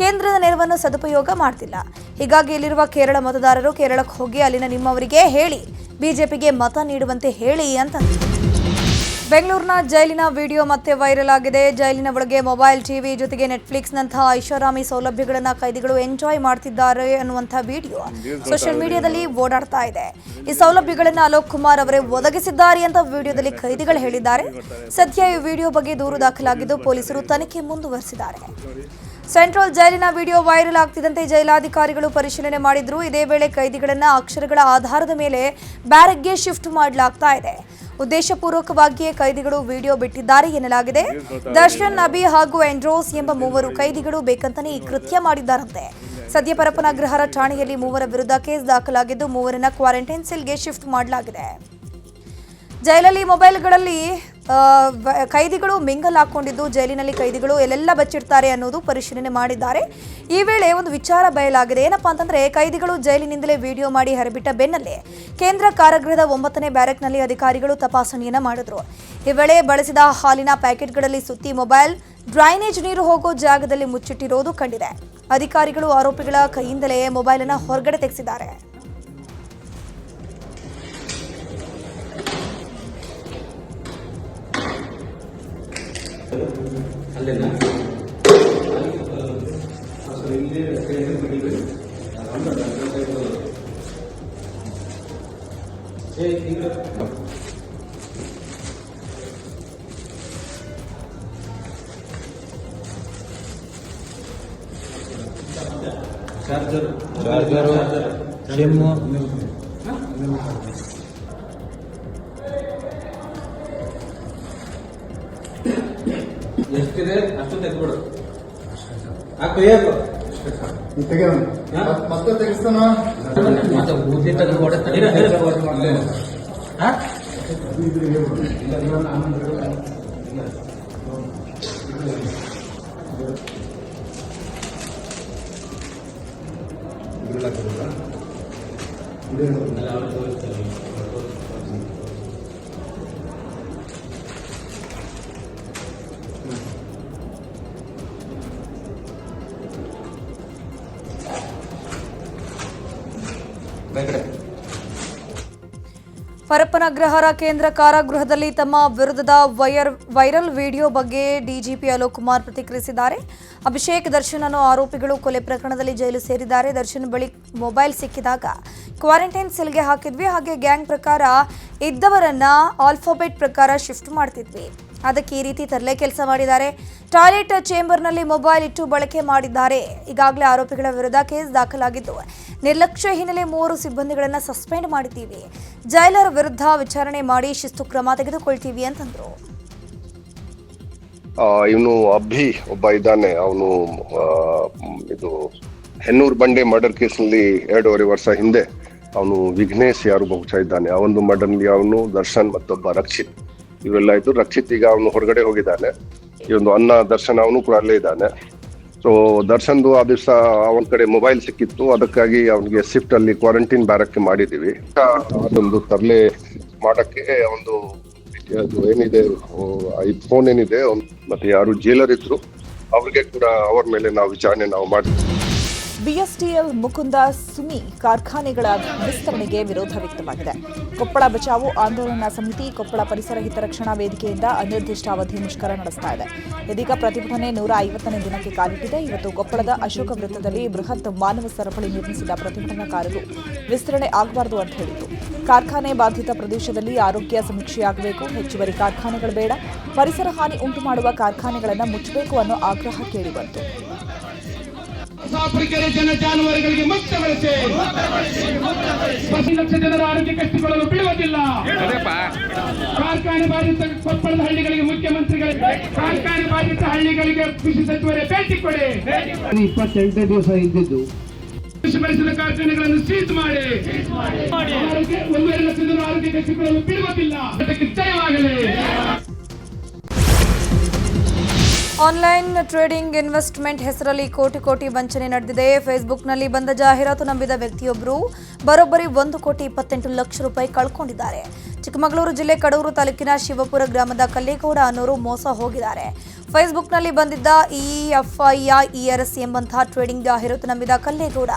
ಕೇಂದ್ರದ ನೆರವನ್ನು ಸದುಪಯೋಗ ಮಾಡ್ತಿಲ್ಲ. ಹೀಗಾಗಿ ಇಲ್ಲಿರುವ ಕೇರಳ ಮತದಾರರು ಕೇರಳಕ್ಕೆ ಹೋಗಿ ಅಲ್ಲಿನ ನಿಮ್ಮವರಿಗೆ ಹೇಳಿ, ಬಿಜೆಪಿಗೆ ಮತ ನೀಡುವಂತೆ ಹೇಳಿ ಅಂತ. ಬೆಂಗಳೂರಿನ ಜೈಲಿನ ವಿಡಿಯೋ ಮತ್ತೆ ವೈರಲ್ ಆಗಿದೆ. ಜೈಲಿನ ಒಳಗೆ ಮೊಬೈಲ್, ಟಿವಿ ಜೊತೆಗೆ ನೆಟ್ಫ್ಲಿಕ್ಸ್ನಂತಹ ಐಷಾರಾಮಿ ಸೌಲಭ್ಯಗಳನ್ನು ಕೈದಿಗಳು ಎಂಜಾಯ್ ಮಾಡ್ತಿದ್ದಾರೆ ಅನ್ನುವಂಥ ವಿಡಿಯೋ ಸೋಷಿಯಲ್ ಮೀಡಿಯಾದಲ್ಲಿ ಓಡಾಡ್ತಾ ಇದೆ. ಈ ಸೌಲಭ್ಯಗಳನ್ನು ಅಲೋಕ್ ಕುಮಾರ್ ಅವರೇ ಒದಗಿಸಿದ್ದಾರೆ ಅಂತ ವಿಡಿಯೋದಲ್ಲಿ ಕೈದಿಗಳು ಹೇಳಿದ್ದಾರೆ. ಸದ್ಯ ಈ ವಿಡಿಯೋ ಬಗ್ಗೆ ದೂರು ದಾಖಲಾಗಿದ್ದು ಪೊಲೀಸರು ತನಿಖೆ ಮುಂದುವರೆಸಿದ್ದಾರೆ. ಸೆಂಟ್ರಲ್ ಜೈಲಿನ ವಿಡಿಯೋ ವೈರಲ್ ಆಗ್ತಿದ್ದಂತೆ ಜೈಲಾಧಿಕಾರಿಗಳು ಪರಿಶೀಲನೆ ಮಾಡಿದ್ರು. ಇದೇ ವೇಳೆ ಕೈದಿಗಳನ್ನ ಅಕ್ಷರಗಳ ಆಧಾರದ ಮೇಲೆ ಬ್ಯಾರಕ್ಗೆ ಶಿಫ್ಟ್ ಮಾಡಲಾಗ್ತಾ ಇದೆ. ಉದ್ದೇಶಪೂರ್ವಕವಾಗಿಯೇ ಕೈದಿಗಳು ವಿಡಿಯೋ ಬಿಟ್ಟಿದ್ದಾರೆ ಎನ್ನಲಾಗಿದೆ. ದರ್ಶನ್, ನಬಿ ಹಾಗೂ ಎಂಡ್ರೋಸ್ ಎಂಬ ಮೂವರು ಕೈದಿಗಳು ಬೇಕಂತಾನೆ ಈ ಕೃತ್ಯ ಮಾಡಿದ್ದಾರಂತೆ. ಸದ್ಯ ಪರಪ್ಪನಗ್ರಹಾರ ಠಾಣೆಯಲ್ಲಿ ಮೂವರ ವಿರುದ್ಧ ಕೇಸ್ ದಾಖಲಾಗಿದ್ದು ಮೂವರನ್ನ ಕ್ವಾರಂಟೈನ್ ಸೆಲ್ಗೆ ಶಿಫ್ಟ್ ಮಾಡಲಾಗಿದೆ. ಜೈಲಲ್ಲಿ ಮೊಬೈಲ್ಗಳಲ್ಲಿ ಕೈದಿಗಳು ಮಿಂಗಲ್ ಹಾಕೊಂಡಿದ್ದು ಜೈಲಿನಲ್ಲಿ ಕೈದಿಗಳು ಎಲ್ಲೆಲ್ಲ ಬಚ್ಚಿಡ್ತಾರೆ ಅನ್ನೋದು ಪರಿಶೀಲನೆ ಮಾಡಿದ್ದಾರೆ. ಈ ವೇಳೆ ಒಂದು ವಿಚಾರ ಬಯಲಾಗಿದೆ. ಏನಪ್ಪಾ ಅಂತಂದ್ರೆ, ಕೈದಿಗಳು ಜೈಲಿನಿಂದಲೇ ವಿಡಿಯೋ ಮಾಡಿ ಹರಿಬಿಟ್ಟ ಬೆನ್ನಲ್ಲೇ ಕೇಂದ್ರ ಕಾರಾಗೃಹದ 9ನೇ ಬ್ಯಾರಕ್ನಲ್ಲಿ ಅಧಿಕಾರಿಗಳು ತಪಾಸಣೆಯನ್ನ ಮಾಡಿದ್ರು. ಈ ವೇಳೆ ಬಳಸಿದ ಹಾಲಿನ ಪ್ಯಾಕೆಟ್ಗಳಲ್ಲಿ ಸುತ್ತಿ ಮೊಬೈಲ್, ಡ್ರೈನೇಜ್ ನೀರು ಹೋಗೋ ಜಾಗದಲ್ಲಿ ಮುಚ್ಚಿಟ್ಟಿರೋದು ಕಂಡಿದೆ. ಅಧಿಕಾರಿಗಳು ಆರೋಪಿಗಳ ಕೈಯಿಂದಲೇ ಮೊಬೈಲ್ ಅನ್ನು ಹೊರಗಡೆ ತೆಗೆಸಿದ್ದಾರೆ. ಚಾರ್ಜರ್ ಸಿಮ್ಮು ಎಷ್ಟಿದೆ ಅಷ್ಟು ತೆಗೆದ್ಬಿಡು. ಮತ್ತೆ ತೆಗಿಸ್ತಾನ ಬೂದಿ ತೆಗೆದ್ಬಿಡ. ಪರಪ್ಪನಗ್ರಹಾರ ಕೇಂದ್ರ ಕಾರಾಗೃಹದಲ್ಲಿ ತಮ್ಮ ವಿರುದ್ಧದ ವೈರಲ್ ವಿಡಿಯೋ ಬಗ್ಗೆ ಡಿಜಿಪಿ ಅಲೋಕ್ ಕುಮಾರ್ ಪ್ರತಿಕ್ರಿಯಿಸಿದ್ದಾರೆ. ಅಭಿಷೇಕ್, ದರ್ಶನ್ ಅನ್ನೋ ಆರೋಪಿಗಳು ಕೊಲೆ ಪ್ರಕರಣದಲ್ಲಿ ಜೈಲು ಸೇರಿದ್ದಾರೆ. ದರ್ಶನ್ ಬಳಿ ಮೊಬೈಲ್ ಸಿಕ್ಕಿದಾಗ ಕ್ವಾರಂಟೈನ್ ಸೆಲ್ಗೆ ಹಾಕಿದ್ವಿ. ಹಾಗೆ ಗ್ಯಾಂಗ್ ಪ್ರಕಾರ ಇದ್ದವರನ್ನ ಆಲ್ಫಾಬೆಟ್ ಪ್ರಕಾರ ಶಿಫ್ಟ್ ಮಾಡ್ತಿದ್ವಿ. ಅದಕ್ಕೆ ಈ ರೀತಿ ತರಲೆ ಕೆಲಸ ಮಾಡಿದ್ದಾರೆ. ಟಾಯ್ಲೆಟ್ ಚೇಂಬರ್ನಲ್ಲಿ ಮೊಬೈಲ್ ಇಟ್ಟು ಬಳಕೆ ಮಾಡಿದ್ದಾರೆ. ಈಗಾಗಲೇ ಆರೋಪಿಗಳ ವಿರುದ್ಧ ಕೇಸ್ ದಾಖಲಾಗಿದ್ದು ನಿರ್ಲಕ್ಷ್ಯ ಹಿನ್ನೆಲೆ 3 ಸಿಬ್ಬಂದಿಗಳನ್ನು ಸಸ್ಪೆಂಡ್ ಮಾಡಿದ್ದೀವಿ. ಜೈಲರ್ ವಿರುದ್ಧ ವಿಚಾರಣೆ ಮಾಡಿ ಶಿಸ್ತು ಕ್ರಮ ತೆಗೆದುಕೊಳ್ತೀವಿ ಅಂತಂದ್ರು. ಇವನು ಅಭಿ ಒಬ್ಬ ಇದ್ದಾನೆ, ಅವನು ಇದು ಹೆನ್ನೂರು ಬಂಡೆ ಮರ್ಡರ್ ಕೇಸ್ನಲ್ಲಿ 2.5 ವರ್ಷ ಹಿಂದೆ ಅವನು ವಿಘ್ನೇಶ್ ಯಾರು ಬಹುಶಃ ಇದ್ದಾನೆ. ಆ ಒಂದು ಮರ್ಡರ್ನಲ್ಲಿ ಅವನು, ದರ್ಶನ್ ಮತ್ತೊಬ್ಬ ರಕ್ಷಿತ್ ಇವೆಲ್ಲ ಇದ್ದು. ರಕ್ಷಿತ್ ಈಗ ಅವನು ಹೊರಗಡೆ ಹೋಗಿದ್ದಾನೆ. ಈ ಒಂದು ಅನ್ನ ದರ್ಶನ್ ಅವನು ಕೂಡ ಅಲ್ಲೇ ಇದ್ದಾನೆ. ಸೊ ದರ್ಶನ್ದು ಆ ದಿವಸ ಅವನ ಕಡೆ ಮೊಬೈಲ್ ಸಿಕ್ಕಿತ್ತು, ಅದಕ್ಕಾಗಿ ಅವನಿಗೆ ಶಿಫ್ಟ್ ಅಲ್ಲಿ ಕ್ವಾರಂಟೈನ್ ಬ್ಯಾರಕ್ಕೆ ಮಾಡಿದ್ದೀವಿ. ಅದೊಂದು ತರಲೆ ಮಾಡಕ್ಕೆ ಒಂದು ಅದು ಏನಿದೆ ಈ ಫೋನ್ ಏನಿದೆ ಮತ್ತೆ ಯಾರು ಜೈಲರ್ ಇದ್ರು ಅವ್ರಿಗೆ ಕೂಡ ಅವ್ರ ಮೇಲೆ ನಾವು ವಿಚಾರಣೆ ಮಾಡ್ತೀವಿ. ಬಿಎಸ್ಟಿಎಲ್ ಮುಕುಂದ ಸುಮಿ ಕಾರ್ಖಾನೆಗಳ ವಿಸ್ತರಣೆಗೆ ವಿರೋಧ ವ್ಯಕ್ತವಾಗಿದೆ. ಕೊಪ್ಪಳ ಬಚಾವು ಆಂದೋಲನ ಸಮಿತಿ ಕೊಪ್ಪಳ ಪರಿಸರ ಹಿತರಕ್ಷಣಾ ವೇದಿಕೆಯಿಂದ ಅನಿರ್ದಿಷ್ಟಾವಧಿ ಮುಷ್ಕರ ನಡೆಸ್ತಾ ಇದೆ. ಇದೀಗ ಪ್ರತಿಭಟನೆ 150ನೇ ದಿನಕ್ಕೆ ಕಾಲಿಟ್ಟಿದೆ. ಇವತ್ತು ಕೊಪ್ಪಳದ ಅಶೋಕ ವೃತ್ತದಲ್ಲಿ ಬೃಹತ್ ಮಾನವ ಸರಪಳಿ ನಿರ್ಮಿಸಿದ ಪ್ರತಿಭಟನಾಕಾರರು ವಿಸ್ತರಣೆ ಆಗಬಾರದು ಅಂತ ಹೇಳಿದರು. ಕಾರ್ಖಾನೆ ಬಾಧಿತ ಪ್ರದೇಶದಲ್ಲಿ ಆರೋಗ್ಯ ಸಮೀಕ್ಷೆಯಾಗಬೇಕು, ಹೆಚ್ಚುವರಿ ಕಾರ್ಖಾನೆಗಳು ಬೇಡ, ಪರಿಸರ ಹಾನಿ ಉಂಟು ಮಾಡುವ ಕಾರ್ಖಾನೆಗಳನ್ನು ಮುಚ್ಚಬೇಕು ಅನ್ನೋ ಆಗ್ರಹ ಕೇಳಿಬಂತು. ಕೆರೆ ಜನ ಜಾನುವಾರುಗಳಿಗೆ ಮುಕ್ತಗೊಳಿಸಿ, 10 ಲಕ್ಷ ಜನರ ಆರೋಗ್ಯ ಕಷ್ಟಗಳನ್ನು ಬಿಡುವುದಿಲ್ಲ. ಕಾರ್ಖಾನೆ ಬಾಧಿತ ಕೊಪ್ಪಳದ ಹಳ್ಳಿಗಳಿಗೆ ಮುಖ್ಯಮಂತ್ರಿಗಳಿಗೆ, ಕಾರ್ಖಾನೆ ಬಾಧಿತ ಹಳ್ಳಿಗಳಿಗೆ ಕೃಷಿ ಸಚಿವರೇ ಭೇಟಿ ಕೊಡಿ. 28 ದಿವಸ ಇದ್ದಿದ್ದು ಕೃಷಿ ಪರಿಸರ ಕಾರ್ಖಾನೆಗಳನ್ನು ಸೀಜ್ ಮಾಡಿ 1.5 ಲಕ್ಷ ಜನರ ಆರೋಗ್ಯ ಕಷ್ಟಗಳನ್ನು ಬಿಡುವುದಿಲ್ಲ. ಅದಕ್ಕೆ ಜಯವಾಗಲಿ. ಆನ್ಲೈನ್ ಟ್ರೇಡಿಂಗ್ ಇನ್ವೆಸ್ಟ್ಮೆಂಟ್ ಹೆಸರಲ್ಲಿ ಕೋಟಿ ವಂಚನೆ ನಡೆದಿದೆ. ಫೇಸ್ಬುಕ್ನಲ್ಲಿ ಬಂದ ಜಾಹೀರಾತು ನಂಬಿದ ವ್ಯಕ್ತಿಯೊಬ್ಬರು ಬರೋಬ್ಬರಿ 1,28 ಲಕ್ಷ ರೂಪಾಯಿ ಕಳ್ಕೊಂಡಿದ್ದಾರೆ. ಚಿಕ್ಕಮಗಳೂರು ಜಿಲ್ಲೆ ಕಡೂರು ತಾಲೂಕಿನ ಶಿವಪುರ ಗ್ರಾಮದ ಕಲ್ಲೇಗೌಡ ಅನ್ನೋರು ಮೋಸ ಹೋಗಿದ್ದಾರೆ. ಫೇಸ್ಬುಕ್ನಲ್ಲಿ ಬಂದಿದ್ದ EFIIERS ಎಂಬಂತಹ ಟ್ರೇಡಿಂಗ್ ಜಾಹೀರಾತು ನಂಬಿದ ಕಲ್ಲೇಗೌಡ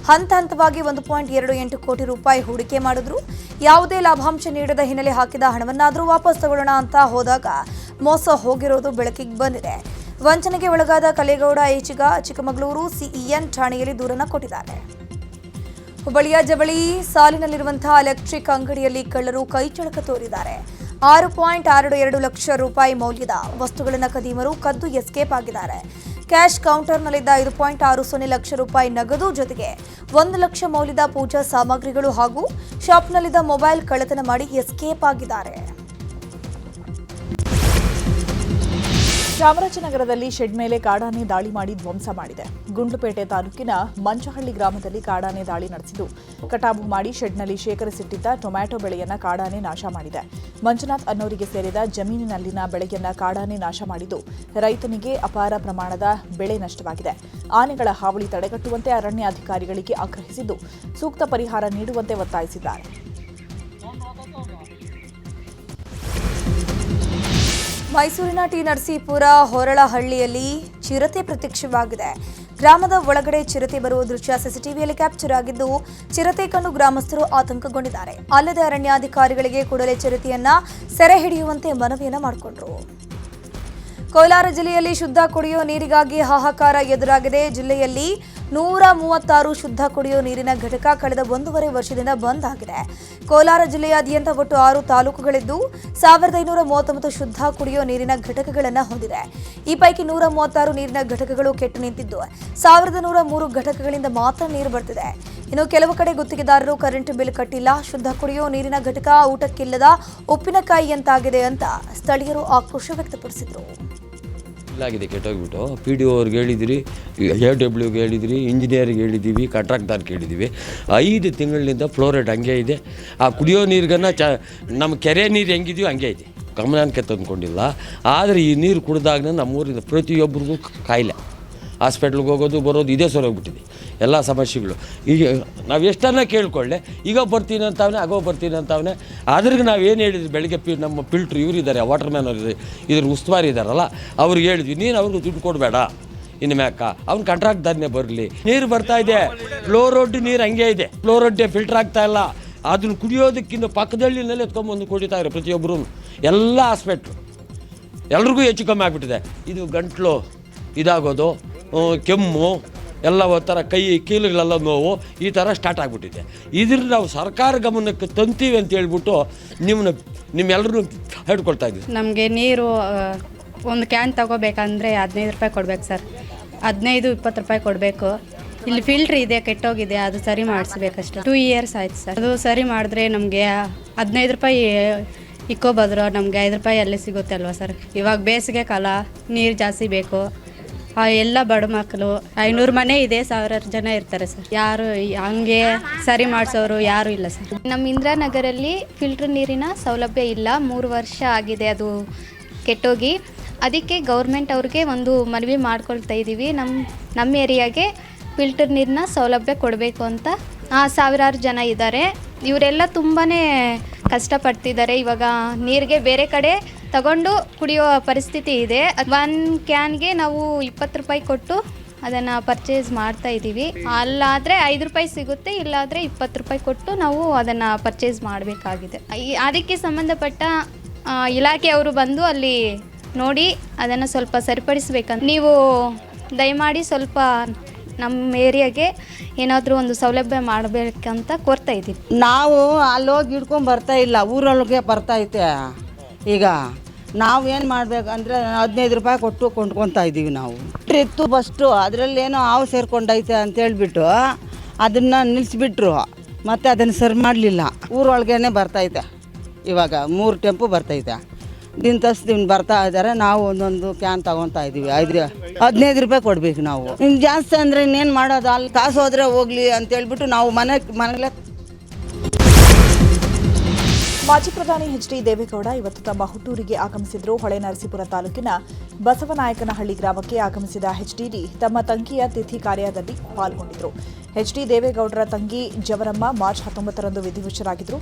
ಹಂತವಾಗಿ 1.28 ಕೋಟಿ ರೂಪಾಯಿ ಹೂಡಿಕೆ ಮಾಡಿದ್ರು. ಯಾವುದೇ ಲಾಭಾಂಶ ನೀಡದ ಹಿನ್ನೆಲೆ ಹಾಕಿದ ಹಣವನ್ನಾದರೂ ವಾಪಸ್ ತಗೊಳ್ಳೋಣ ಅಂತ ಹೋದಾಗ ಮೋಸ ಹೋಗಿರೋದು ಬೆಳಕಿಗೆ ಬಂದಿದೆ. ವಂಚನೆಗೆ ಒಳಗಾದ ಕಲ್ಲೇಗೌಡ ಈಚೆಗ ಚಿಕ್ಕಮಗಳೂರು CEN ಠಾಣೆಯಲ್ಲಿ ದೂರನ್ನ ಕೊಟ್ಟಿದ್ದಾರೆ. ಹುಬ್ಬಳ್ಳಿಯ ಜವಳಿ ಸಾಲಿನಲ್ಲಿರುವಂತಹ ಎಲೆಕ್ಟ್ರಿಕ್ ಅಂಗಡಿಯಲ್ಲಿ ಕಳ್ಳರು ಕೈಚಳಕ ತೋರಿದ್ದಾರೆ. 6.62 ಲಕ್ಷ ರೂಪಾಯಿ ಮೌಲ್ಯದ ವಸ್ತುಗಳನ್ನು ಕದೀಮರು ಕದ್ದು ಎಸ್ಕೇಪ್ ಆಗಿದ್ದಾರೆ. ಕ್ಯಾಶ್ ಕೌಂಟರ್ನಲ್ಲಿದ್ದ 5.60 ಲಕ್ಷ ರೂಪಾಯಿ ನಗದು ಜೊತೆಗೆ 1 ಲಕ್ಷ ಮೌಲ್ಯದ ಪೂಜಾ ಸಾಮಗ್ರಿಗಳು ಹಾಗೂ ಶಾಪ್ನಲ್ಲಿದ್ದ ಮೊಬೈಲ್ ಕಳ್ಳತನ ಮಾಡಿ ಎಸ್ಕೇಪ್ ಆಗಿದ್ದಾರೆ. ಚಾಮರಾಜನಗರದಲ್ಲಿ ಶೆಡ್ ಮೇಲೆ ಕಾಡಾನೆ ದಾಳಿ ಮಾಡಿ ಧ್ವಂಸ ಮಾಡಿದೆ. ಗುಂಡ್ಲುಪೇಟೆ ತಾಲೂಕಿನ ಮಂಚಹಳ್ಳಿ ಗ್ರಾಮದಲ್ಲಿ ಕಾಡಾನೆ ದಾಳಿ ನಡೆಸಿದ್ದು ಕಟಾವು ಮಾಡಿ ಶೆಡ್ನಲ್ಲಿ ಶೇಖರಿಸಿಟ್ಟಿದ್ದ ಟೊಮ್ಯಾಟೊ ಬೆಳೆಯನ್ನ ಕಾಡಾನೆ ನಾಶ ಮಾಡಿದೆ. ಮಂಜುನಾಥ್ ಅನ್ನೋರಿಗೆ ಸೇರಿದ ಜಮೀನಿನಲ್ಲಿನ ಬೆಳೆಯನ್ನ ಕಾಡಾನೆ ನಾಶ ಮಾಡಿದ್ದು ರೈತನಿಗೆ ಅಪಾರ ಪ್ರಮಾಣದ ಬೆಳೆ ನಷ್ಟವಾಗಿದೆ. ಆನೆಗಳ ಹಾವಳಿ ತಡೆಗಟ್ಟುವಂತೆ ಅರಣ್ಯಾಧಿಕಾರಿಗಳಿಗೆ ಆಗ್ರಹಿಸಿದ್ದು ಸೂಕ್ತ ಪರಿಹಾರ ನೀಡುವಂತೆ ಒತ್ತಾಯಿಸಿದ್ದಾರೆ. ಮೈಸೂರಿನ ಟಿ ನರಸೀಪುರ ಹೊರಳಹಳ್ಳಿಯಲ್ಲಿ ಚಿರತೆ ಪ್ರತ್ಯಕ್ಷವಾಗಿದೆ. ಗ್ರಾಮದ ಒಳಗಡೆ ಚಿರತೆ ಬರುವ ದೃಶ್ಯ ಸಿಸಿಟಿವಿಯಲ್ಲಿ ಕ್ಯಾಪ್ಚರ್ ಆಗಿದ್ದು ಚಿರತೆ ಕಂಡು ಗ್ರಾಮಸ್ಥರು ಆತಂಕಗೊಂಡಿದ್ದಾರೆ. ಅಲ್ಲದೆ ಅರಣ್ಯಾಧಿಕಾರಿಗಳಿಗೆ ಕೂಡಲೇ ಚಿರತೆಯನ್ನ ಸೆರೆ ಹಿಡಿಯುವಂತೆ ಮನವಿಯನ್ನ ಮಾಡಿಕೊಂಡರು. ಕೋಲಾರ ಜಿಲ್ಲೆಯಲ್ಲಿ ಶುದ್ಧ ಕುಡಿಯುವ ನೀರಿಗಾಗಿ ಹಾಹಾಕಾರ ಎದುರಾಗಿದೆ. ಜಿಲ್ಲೆಯಲ್ಲಿ 136 ಶುದ್ಧ ಕುಡಿಯುವ ನೀರಿನ ಘಟಕ ಕಳೆದ 1.5 ವರ್ಷದಿಂದ ಬಂದ್ ಆಗಿದೆ. ಕೋಲಾರ ಜಿಲ್ಲೆಯಾದ್ಯಂತ ಒಟ್ಟು 6 ತಾಲೂಕುಗಳಿದ್ದು 1539 ಶುದ್ಧ ಕುಡಿಯುವ ನೀರಿನ ಘಟಕಗಳನ್ನು ಹೊಂದಿದೆ. ಈ ಪೈಕಿ 136 ನೀರಿನ ಘಟಕಗಳು ಕೆಟ್ಟು ನಿಂತಿದ್ದು 1103 ಘಟಕಗಳಿಂದ ಮಾತ್ರ ನೀರು ಬರ್ತಿದೆ. ಇನ್ನು ಕೆಲವು ಕಡೆ ಗುತ್ತಿಗೆದಾರರು ಕರೆಂಟ್ ಬಿಲ್ ಕಟ್ಟಿಲ್ಲ. ಶುದ್ಧ ಕುಡಿಯುವ ನೀರಿನ ಘಟಕ ಊಟಕ್ಕಿಲ್ಲದ ಉಪ್ಪಿನಕಾಯಿಯಂತಾಗಿದೆ ಅಂತ ಸ್ಥಳೀಯರು ಆಕ್ರೋಶ ವ್ಯಕ್ತಪಡಿಸಿದರು. ಆಗಿದೆ ಕೆಟ್ಟೋಗ್ಬಿಟ್ಟು PDO ಅವ್ರಿಗೆ ಹೇಳಿದಿರಿ, AWಗೆ ಹೇಳಿದಿರಿ, ಇಂಜಿನಿಯರ್ಗೆ ಹೇಳಿದ್ದೀವಿ, ಕಾಂಟ್ರಾಕ್ಟರ್ಗೆ ಹೇಳಿದ್ದೀವಿ. 5 ತಿಂಗಳಿನಿಂದ ಫ್ಲೋರೈಡ್ ಹಂಗೆ ಇದೆ. ಆ ಕುಡಿಯೋ ನೀರಿಗನ್ನ ನಮ್ಮ ಕೆರೆ ನೀರು ಹೆಂಗಿದೆಯೋ ಹಂಗೆ ಇದೆ. ಗಮನಕ್ಕೆ ತಂದುಕೊಂಡಿಲ್ಲ. ಆದರೆ ಈ ನೀರು ಕುಡಿದಾಗ ನಮ್ಮೂರಿನ ಪ್ರತಿಯೊಬ್ಬರಿಗೂ ಕಾಯಿಲೆ, ಹಾಸ್ಪಿಟ್ಲಿಗೆ ಹೋಗೋದು ಬರೋದು ಇದೇ ಸರೋಗ್ಬಿಟ್ಟಿದೆ ಎಲ್ಲ ಸಮಸ್ಯೆಗಳು. ಈಗ ನಾವು ಎಷ್ಟನ್ನ ಕೇಳ್ಕೊಳ್ಳೆ, ಈಗ ಬರ್ತೀನಿ ಅಂತವನೇ, ಆಗೋ ಬರ್ತೀನಿ ಅಂತವನೇ. ಆದ್ರಿಗೆ ನಾವೇನು ಹೇಳಿದ್ವಿ ಬೆಳಗ್ಗೆ ನಮ್ಮ ಫಿಲ್ಟ್ರ್ ಇವರಿದ್ದಾರೆ, ವಾಟರ್ ಮ್ಯಾನ್ ಅವರು ಇದ್ರ ಉಸ್ತುವಾರಿ ಇದ್ದಾರಲ್ಲ, ಅವ್ರಿಗೆ ಹೇಳಿದ್ವಿ ನೀನು ಅವ್ರಿಗೆ ದುಡ್ಡು ಕೊಡಬೇಡ, ಇನ್ನು ಮ್ಯಾಕ ಅವ್ನು ಕಾಂಟ್ರಾಕ್ಟ್ದಾರನೇ ಬರಲಿ. ನೀರು ಬರ್ತಾ ಇದೆ, ಫ್ಲೋರೈಡ್ ನೀರು ಹಂಗೆ ಇದೆ, ಫ್ಲೋರೈಡ್ ಫಿಲ್ಟ್ರ್ ಆಗ್ತಾ ಇಲ್ಲ. ಅದನ್ನು ಕುಡಿಯೋದಕ್ಕಿಂತ ಪಕ್ಕದಳ್ಳಿನಲ್ಲಿ ಎತ್ಕೊಂಡ್ಬಂದು ಕುಡಿತಾರೆ ಪ್ರತಿಯೊಬ್ಬರು. ಎಲ್ಲ ಹಾಸ್ಪಿಟ್ಲು ಎಲ್ರಿಗೂ ಹೆಚ್ಚು ಕಮ್ಮಿ ಆಗಿಬಿಟ್ಟಿದೆ. ಇದು ಗಂಟ್ಲು ಇದಾಗೋದು, ಕೆಮ್ಮು, ಎಲ್ಲ ಒಂಥರ ಕೈ ಕೀಲುಗಳೆಲ್ಲ ನೋವು, ಈ ಥರ ಸ್ಟಾರ್ಟ್ ಆಗಿಬಿಟ್ಟಿದೆ. ಇದ್ರ ನಾವು ಸರ್ಕಾರ ಗಮನಕ್ಕೆ ತಂತೀವಿ ಅಂತ ಹೇಳ್ಬಿಟ್ಟು ನಿಮ್ಮೆಲ್ಲರೂ ಹೇಳ್ಕೊಳ್ತಾ ಇದ್ದೀವಿ. ನಮಗೆ ನೀರು ಒಂದು ಕ್ಯಾನ್ ತಗೋಬೇಕಂದ್ರೆ 15 ರೂಪಾಯಿ ಕೊಡ್ಬೇಕು ಸರ್. 15-20 ರೂಪಾಯಿ ಕೊಡಬೇಕು. ಇಲ್ಲಿ ಫಿಲ್ಟ್ರ್ ಇದೆ, ಕೆಟ್ಟೋಗಿದೆ, ಅದು ಸರಿ ಮಾಡಿಸ್ಬೇಕಷ್ಟೆ. 2 ಇಯರ್ಸ್ ಆಯ್ತು ಸರ್. ಅದು ಸರಿ ಮಾಡಿದ್ರೆ ನಮಗೆ 15 ರೂಪಾಯಿ ಇಕ್ಕೋಬಾದ್ರು ನಮಗೆ 5 ರೂಪಾಯಿ ಅಲ್ಲೇ ಸಿಗುತ್ತೆ ಅಲ್ವಾ ಸರ್. ಇವಾಗ ಬೇಸಿಗೆ ಕಾಲ, ನೀರು ಜಾಸ್ತಿ ಬೇಕು. ಎಲ್ಲ ಬಡ ಮಕ್ಕಳು 500 ಮನೆ ಇದೆ, 1000 ಜನ ಇರ್ತಾರೆ ಸರ್. ಯಾರು ಹಂಗೆ ಸರಿ ಮಾಡಿಸೋರು ಯಾರೂ ಇಲ್ಲ ಸರ್. ನಮ್ಮ ಇಂದಿರಾನಗರಲ್ಲಿ ಫಿಲ್ಟರ್ ನೀರಿನ ಸೌಲಭ್ಯ ಇಲ್ಲ. 3 ವರ್ಷ ಆಗಿದೆ ಅದು ಕೆಟ್ಟೋಗಿ. ಅದಕ್ಕೆ ಗೌರ್ಮೆಂಟ್ ಅವ್ರಿಗೆ ಒಂದು ಮನವಿ ಮಾಡ್ಕೊಳ್ತಾ ಇದ್ದೀವಿ, ನಮ್ಮ ಏರಿಯಾಗೆ ಫಿಲ್ಟರ್ ನೀರಿನ ಸೌಲಭ್ಯ ಕೊಡಬೇಕು ಅಂತ. ಸಾವಿರಾರು ಜನ ಇದ್ದಾರೆ, ಇವರೆಲ್ಲ ತುಂಬಾ ಕಷ್ಟಪಡ್ತಿದ್ದಾರೆ. ಇವಾಗ ನೀರಿಗೆ ಬೇರೆ ಕಡೆ ತಗೊಂಡು ಕುಡಿಯೋ ಪರಿಸ್ಥಿತಿ ಇದೆ. 1 ಕ್ಯಾನ್ಗೆ ನಾವು 20 ರೂಪಾಯಿ ಕೊಟ್ಟು ಅದನ್ನು ಪರ್ಚೇಸ್ ಮಾಡ್ತಾ ಇದ್ದೀವಿ. ಅಲ್ಲಾದರೆ 5 ರೂಪಾಯಿ ಸಿಗುತ್ತೆ, ಇಲ್ಲಾದರೆ 20 ರೂಪಾಯಿ ಕೊಟ್ಟು ನಾವು ಅದನ್ನು ಪರ್ಚೇಸ್ ಮಾಡಬೇಕಾಗಿದೆ. ಅದಕ್ಕೆ ಸಂಬಂಧಪಟ್ಟ ಇಲಾಖೆಯವರು ಬಂದು ಅಲ್ಲಿ ನೋಡಿ ಅದನ್ನು ಸ್ವಲ್ಪ ಸರಿಪಡಿಸ್ಬೇಕಂತ ನೀವು ದಯಮಾಡಿ ಸ್ವಲ್ಪ ನಮ್ಮ ಏರಿಯಾಗೆ ಏನಾದರೂ ಒಂದು ಸೌಲಭ್ಯ ಮಾಡಬೇಕಂತ ಕೋರ್ತಾ ಇದ್ದೀವಿ. ನಾವು ಅಲ್ಲೋಗಿ ಹಿಡ್ಕೊಂಡು ಬರ್ತಾ ಇಲ್ಲ, ಊರೊಳಗೆ ಬರ್ತೈತೆ. ಈಗ ನಾವು ಏನು ಮಾಡಬೇಕಂದ್ರೆ 15 ರೂಪಾಯಿ ಕೊಟ್ಟು ಕೊಂಡ್ಕೊತಾ ಇದ್ದೀವಿ. ನಾವು ಇತ್ತು ಫಸ್ಟು ಅದರಲ್ಲೇನೋ ಹಾವು ಸೇರ್ಕೊಂಡೈತೆ ಅಂತೇಳ್ಬಿಟ್ಟು ಅದನ್ನು ನಿಲ್ಲಿಸ್ಬಿಟ್ರು, ಮತ್ತು ಅದನ್ನು ಸರಿ ಮಾಡಲಿಲ್ಲ. ಊರೊಳಗೇ ಬರ್ತೈತೆ. ಇವಾಗ 3 ಟೆಂಪು ಬರ್ತೈತೆ. ದಿನ ಬರ್ತಾ ಇದ್ದಾರೆ. ನಾವು ಒಂದೊಂದು ಕ್ಯಾನ್ ತಗೊತಾ ಇದ್ದೀವಿ. 15 ರೂಪಾಯಿ ಕೊಡಬೇಕು ನಾವು. ಇನ್ನು ಜಾಸ್ತಿ ಅಂದರೆ ಇನ್ನೇನು ಮಾಡೋದು, ಅಲ್ಲಿ ಕಾಸು ಹೋದರೆ ಹೋಗಲಿ ಅಂತೇಳ್ಬಿಟ್ಟು ನಾವು ಮನೆಗೆ. ಮಾಜಿ ಪ್ರಧಾನಿ ಎಚ್.ಡಿ. ದೇವೇಗೌಡ ಇವತ್ತು ತಮ್ಮ ಹುಟ್ಟೂರಿಗೆ ಆಗಮಿಸಿದ್ರು. ಹೊಳೆನರಸೀಪುರ ತಾಲೂಕಿನ ಬಸವನಾಯಕನಹಳ್ಳಿ ಗ್ರಾಮಕ್ಕೆ ಆಗಮಿಸಿದ ಎಚ್ಡಿಡಿ ತಮ್ಮ ತಂಗಿಯ ತಿಥಿ ಕಾರ್ಯದಲ್ಲಿ ಪಾಲ್ಗೊಂಡಿದ್ದರು. ಎಚ್.ಡಿ. ದೇವೇಗೌಡರ ತಂಗಿ ಜವರಮ್ಮ ಮಾರ್ಚ್ 19ರಂದು ವಿಧಿವಶರಾಗಿದ್ದರು.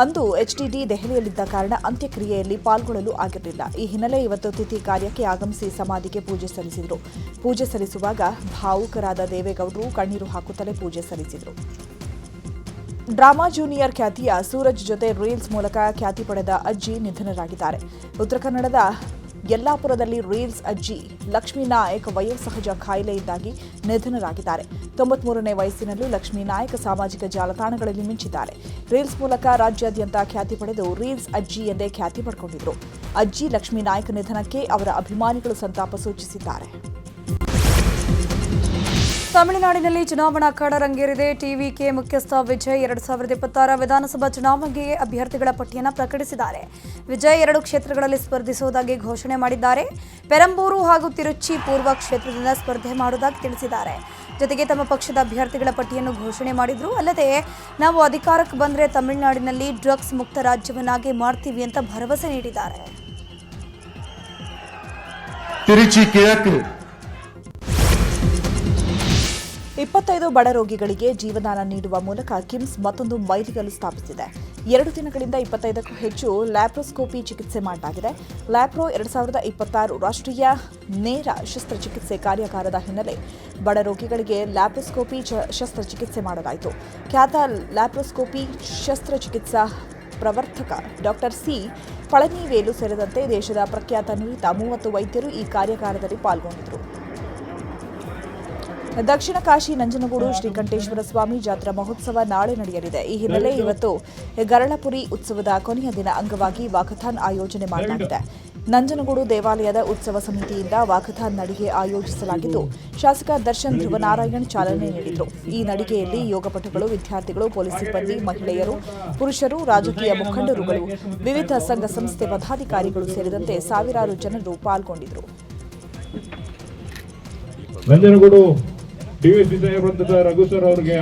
ಅಂದು ಎಚ್ಡಿಡಿ ದೆಹಲಿಯಲ್ಲಿದ್ದ ಕಾರಣ ಅಂತ್ಯಕ್ರಿಯೆಯಲ್ಲಿ ಪಾಲ್ಗೊಳ್ಳಲು ಆಗಿರಲಿಲ್ಲ. ಈ ಹಿನ್ನೆಲೆ ಇವತ್ತು ತಿಥಿ ಕಾರ್ಯಕ್ಕೆ ಆಗಮಿಸಿ ಸಮಾಧಿಗೆ ಪೂಜೆ ಸಲ್ಲಿಸಿದರು. ಪೂಜೆ ಸಲ್ಲಿಸುವಾಗ ಭಾವುಕರಾದ ದೇವೇಗೌಡರು ಕಣ್ಣೀರು ಹಾಕುತ್ತಲೇ ಪೂಜೆ ಸಲ್ಲಿಸಿದರು. ಡ್ರಾಮಾ ಜೂನಿಯರ್ ಖ್ಯಾತಿಯ ಸೂರಜ್ ಜೊತೆ ರೀಲ್ಸ್ ಮೂಲಕ ಖ್ಯಾತಿ ಪಡೆದ ಅಜ್ಜಿ ನಿಧನರಾಗಿದ್ದಾರೆ. ಉತ್ತರ ಕನ್ನಡದ ಯಲ್ಲಾಪುರದಲ್ಲಿ ರೀಲ್ಸ್ ಅಜ್ಜಿ ಲಕ್ಷ್ಮೀ ನಾಯಕ್ ವಯೋಸಹಜ ಕಾಯಿಲೆಯಿಂದಾಗಿ ನಿಧನರಾಗಿದ್ದಾರೆ. 93ನೇ ವಯಸ್ಸಿನಲ್ಲೂ ಲಕ್ಷ್ಮೀ ನಾಯಕ್ ಸಾಮಾಜಿಕ ಜಾಲತಾಣಗಳಲ್ಲಿ ಮಿಂಚಿದ್ದಾರೆ. ರೀಲ್ಸ್ ಮೂಲಕ ರಾಜ್ಯಾದ್ಯಂತ ಖ್ಯಾತಿ ಪಡೆದು ರೀಲ್ಸ್ ಅಜ್ಜಿ ಎಂದೇ ಖ್ಯಾತಿ ಪಡ್ಕೊಂಡಿದ್ರು. ಅಜ್ಜಿ ಲಕ್ಷ್ಮೀ ನಾಯಕ್ ನಿಧನಕ್ಕೆ ಅವರ ಅಭಿಮಾನಿಗಳು ಸಂತಾಪ ಸೂಚಿಸಿದ್ದಾರೆ. ತಮಿಳುನಾಡಿನಲ್ಲಿ ಚುನಾವಣಾ ಅಖಾಡ ರಂಗೇರಿದೆ. ಟಿವಿಕೆ ಮುಖ್ಯಸ್ಥ ವಿಜಯ್ 2026 ವಿಧಾನಸಭಾ ಚುನಾವಣೆಗೆ ಅಭ್ಯರ್ಥಿಗಳ ಪಟ್ಟಿಯನ್ನು ಪ್ರಕಟಿಸಿದ್ದಾರೆ. ವಿಜಯ್ 2 ಕ್ಷೇತ್ರಗಳಲ್ಲಿ ಸ್ಪರ್ಧಿಸುವುದಾಗಿ ಘೋಷಣೆ ಮಾಡಿದ್ದಾರೆ. ಪೆರಂಬೂರು ಹಾಗೂ ತಿರುಚಿ ಪೂರ್ವ ಕ್ಷೇತ್ರದಿಂದ ಸ್ಪರ್ಧೆ ಮಾಡುವುದಾಗಿ ತಿಳಿಸಿದ್ದಾರೆ. ಜೊತೆಗೆ ತಮ್ಮ ಪಕ್ಷದ ಅಭ್ಯರ್ಥಿಗಳ ಪಟ್ಟಿಯನ್ನು ಘೋಷಣೆ ಮಾಡಿದ್ರು. ಅಲ್ಲದೆ ನಾವು ಅಧಿಕಾರಕ್ಕೆ ಬಂದರೆ ತಮಿಳುನಾಡಿನಲ್ಲಿ ಡ್ರಗ್ಸ್ ಮುಕ್ತ ರಾಜ್ಯವನ್ನಾಗಿ ಮಾಡ್ತೀವಿ ಅಂತ ಭರವಸೆ ನೀಡಿದ್ದಾರೆ. ತಿರುಚಿ ಕಿഴക്ക് 25 ಬಡ ರೋಗಿಗಳಿಗೆ ಜೀವದಾನ ನೀಡುವ ಮೂಲಕ ಕಿಮ್ಸ್ ಮತ್ತೊಂದು ಮೈಲಿಗಲ್ಲು ಸ್ಥಾಪಿಸಿದೆ. 2 ದಿನಗಳಿಂದ 25ಕ್ಕೂ ಹೆಚ್ಚು ಲ್ಯಾಪ್ರೋಸ್ಕೋಪಿ ಚಿಕಿತ್ಸೆ ಮಾಡಲಾಗಿದೆ. ಲ್ಯಾಪ್ರೋ 2026 ರಾಷ್ಟ್ರೀಯ ನೇರ ಶಸ್ತ್ರಚಿಕಿತ್ಸೆ ಕಾರ್ಯಾಗಾರದ ಹಿನ್ನೆಲೆ ಬಡ ರೋಗಿಗಳಿಗೆ ಲ್ಯಾಪ್ರೋಸ್ಕೋಪಿ ಶಸ್ತ್ರಚಿಕಿತ್ಸೆ ಮಾಡಲಾಯಿತು. ಖ್ಯಾತ ಲ್ಯಾಪ್ರೋಸ್ಕೋಪಿ ಶಸ್ತ್ರಚಿಕಿತ್ಸಾ ಪ್ರವರ್ತಕ ಡಾಕ್ಟರ್ ಸಿ ಪಳನಿವೇಲು ಸೇರಿದಂತೆ ದೇಶದ ಪ್ರಖ್ಯಾತ ನುರಿತ 30 ವೈದ್ಯರು ಈ ಕಾರ್ಯಾಗಾರದಲ್ಲಿ ಪಾಲ್ಗೊಂಡಿದ್ದರು. ದಕ್ಷಿಣ ಕಾಶಿ ನಂಜನಗೂಡು ಶ್ರೀಕಂಠೇಶ್ವರ ಸ್ವಾಮಿ ಜಾತ್ರಾ ಮಹೋತ್ಸವ ನಾಳೆ ನಡೆಯಲಿದೆ. ಈ ಹಿನ್ನೆಲೆ ಇವತ್ತು ಗರಳಪುರಿ ಉತ್ಸವದ ಕೊನೆಯ ದಿನ ಅಂಗವಾಗಿ ವಾಕಥಾನ್ ಆಯೋಜನೆ ಮಾಡಲಾಗಿದೆ. ನಂಜನಗೂಡು ದೇವಾಲಯದ ಉತ್ಸವ ಸಮಿತಿಯಿಂದ ವಾಕಥಾನ್ ನಡಿಗೆ ಆಯೋಜಿಸಲಾಗಿದ್ದು, ಶಾಸಕ ದರ್ಶನ್ ಧ್ರುವನಾರಾಯಣ್ ಚಾಲನೆ ನೀಡಿದರು. ಈ ನಡಿಗೆಯಲ್ಲಿ ಯೋಗಪಟುಗಳು, ವಿದ್ಯಾರ್ಥಿಗಳು, ಪೊಲೀಸ್ ಸಿಬ್ಬಂದಿ, ಮಹಿಳೆಯರು, ಪುರುಷರು, ರಾಜಕೀಯ ಮುಖಂಡರುಗಳು, ವಿವಿಧ ಸಂಘ ಸಂಸ್ಥೆ ಪದಾಧಿಕಾರಿಗಳು ಸೇರಿದಂತೆ ಸಾವಿರಾರು ಜನರು ಪಾಲ್ಗೊಂಡಿದ್ದರು. ನಂಜನಗೂಡು ಡಿವಿಎಸ್ಪಿ ಸಾಹೇಬ್ ರಘು ಸರ್ ಅವರಿಗೆ